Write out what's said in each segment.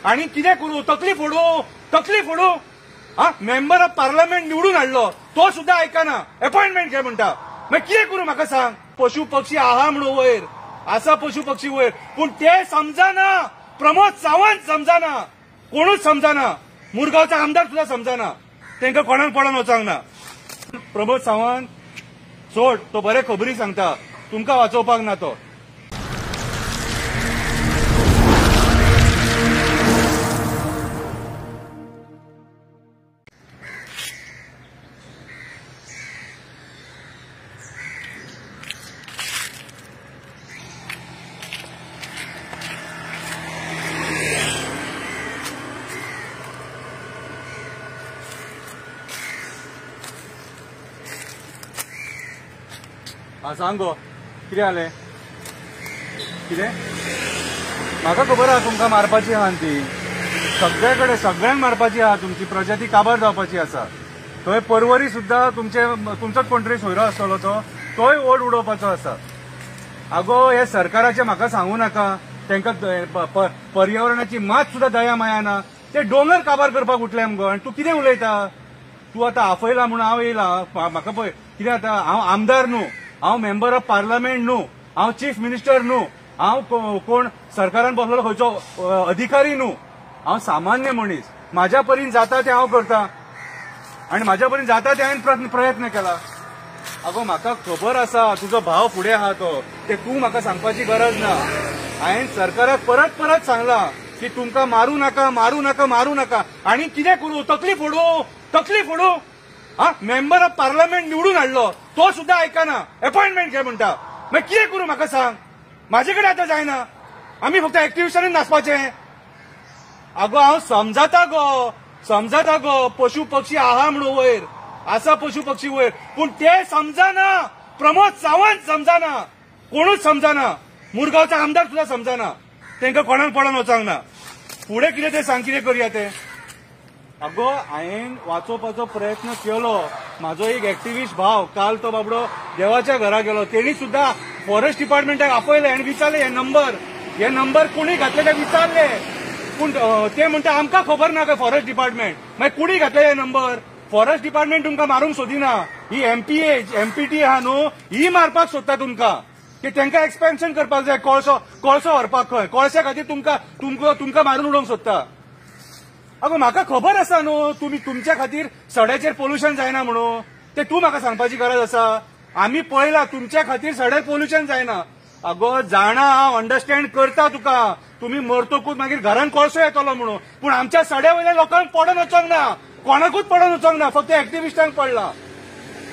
आणि कितें करू तकली फोडू हा मेंबर ऑफ पार्लमेंट निवडून हाडलो तो सुद्धा आयकना अपॉइंटमेंट घे म्हणटा मागीर कितें करू म्हाका सांग पशु पक्षी आहा म्हणून वयर आसा पशु पक्षी वयर पूण ते समजना प्रमोद सावंत समजना कोणूच समजना मुरगांवचा आमदार सुद्धा समजना तांकां कोणाक पडोन वचोंक ना प्रमोद सावंत सोड तो बरे खबरी सांगता तुमकां वाचोवपाक ना तो हा सांग गो कितें जालें कितें म्हाका खबर आहा तुमकां मारपाची आहा ती सगळे कडेन सगळ्यांक मारपाची आहा तुमची प्रजाती काबार जावपाची आसा थंय परवरी सुद्धा तुमचोच कोण सोयरो आसतलो तोय ओड उडोवपाचो आसा आगो हे सरकाराचे म्हाका सांगू नाका तांकां पर्यावरणाची मात सुद्धा दया माया ना ते दोंगर काबार करपाक उठले मगो आनी तूं कितें उलयता तूं आतां आपयला म्हणून हांव येयला म्हाका पळय कितें आतां हांव आमदार न्हू हांव मेंबर ऑफ पार्लमेंट न्हू हांव चीफ मिनिस्टर न्हू हांव कोण सरकारान बसलेलो खंयचो अधिकारी न्हू हांव सामान्य मनीस म्हाज्या परीन जाता तें हांव करता आनी म्हाज्या परीन जाता तें हांवें प्रयत्न केला आगो म्हाका खबर आसा तुजो भाव फुडें आहा तो ते तूं म्हाका सांगपाची गरज ना हांवें सरकाराक परत परत सांगलां की तुमकां मारूं नाका आनी कितें करूं तकली फोडू हा मेंबर ऑफ पार्लमेंट निवडून हाडलो तो सुद्धा आयकना अपॉइंटमेंट घे म्हणटा मागीर कितें करू म्हाका सांग म्हाजे कडेन आतां जायना आमी फक्त एक्टिव्हिस्टांनी नाचपाचें आगो हांव समजता गो पशु पक्षी आहा म्हणून वयर आसा पशु पक्षी वयर पूण ते समजना प्रमोद सावंत समजना कोणूच समजना मुरगांवचा आमदार सुद्धा समजना तांकां कोणाक पडोन वचोंक ना फुडें कितें तें सांग कितें करया तें अगो हांवें वाचोवपाचो प्रयत्न केलो म्हाजो एक एक्टिव्हिस्ट भाव काल तो बाबडो देवाच्या घरा गेलो तेणी सुद्धा फॉरेस्ट डिपार्टमेंटाक आपयले आनी विचारले हे नंबर कोणी घातले ते विचारले पूण ते म्हणटा आमकां खबर ना काय फॉरेस्ट डिपार्टमेंट मागीर कोणी घातले हे नंबर फॉरेस्ट डिपार्टमेंट तुमकां मारूंक सोदिना ही एमपीटी आहा न्हू ही मारपाक सोदता तुमकां की तांकां एक्सपेन्शन करपाक जाय कोळसो व्हरपाक खंय कोळशा खातीर तुमकां मारून उडोवंक सोदता अगो म्हाका खबर आसा न्हू तुमच्या खातीर सड्याचेर पोल्युशन जायना म्हणून ते तूं म्हाका सांगपाची गरज आसा आमी पळयला तुमच्या खातीर सड्यार पोल्युशन जायना अगो जाणा हांव अंडरस्टँड करता तुका तुमी मरतकूच मागीर घरान कोळसो येतलो म्हणून पूण आमच्या सड्या वयल्या लोकांक पडोन वचोंक ना कोणाकूच पडोन वचोंक ना फक्त एक्टिव्हिस्टांक पडला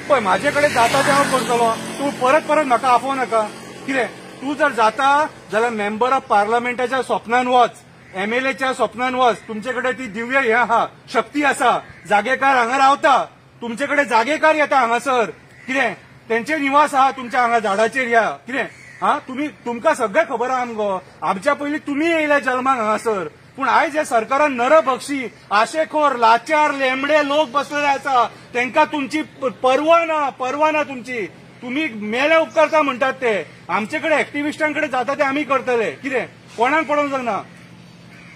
पळय म्हाजे कडेन जाता तें हांव करतलो तूं परत म्हाका आफोव नाका कितें तूं जर जाता जाल्यार मेंबर ऑफ पार्लमेंटाच्या स्वप्नान वच एमएलएच्या स्वप्नान वच तुमचे कडेन ती दिव्य हे आहा शक्ती आसा जागेकार हांगा रावता तुमचे कडेन जागेकार येता हांगासर कितें तेंचे निवास आहा तुमच्या हांगा झाडाचेर या कितें हा तुमकां सगळें खबर आहा मगो आमच्या पयलीं तुमी येयले जल्माक हांगासर पूण आयज हे सरकारान नरभक्षी आशेखोर लाचार लेंबडे लोक बसलेले आसा तांकां तुमची पर्वा ना तुमची तुम्ही मेले उपकारता म्हणटात ते आमचे कडेन एक्टिव्हिस्टांकडे जाता ते आमी करतले कितें कोणाक पडोवंक जायना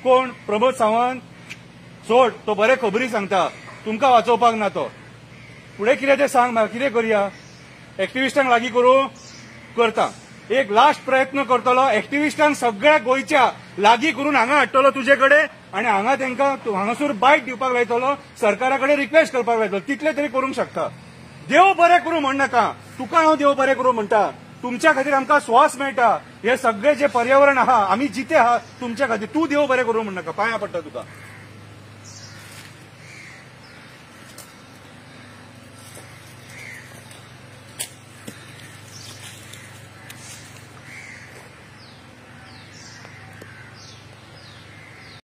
कोण प्रमोद सावंत सोड तो बरे खबरी सांगता तुमकां वाचोवपाक ना तो फुडें कितें तें सांग म्हाका कितें करया एक्टिव्हिस्टांक लागीं करूं करता एक लास्ट प्रयत्न करतलो एक्टिव्हिस्टांक सगळ्या गोंयच्या लागीं करून हांगा हाडटलो तुजे कडेन आनी हांगा तांकां हांगासर बायट दिवपाक लायतलो सरकारा कडेन रिक्वेस्ट करपाक लायतलो तितले तरी करूंक शकता देव बरें करूं म्हणनाका तुका हांव देव बरें करूं म्हणटा तुमच्या खातीर आमकां स्वास मेळटा हे सगळे जे पर्यावरण आहा आमी जिते आहा तुमच्या खातीर तूं देव बरें करूं म्हणनाका पांयां पडटा तुका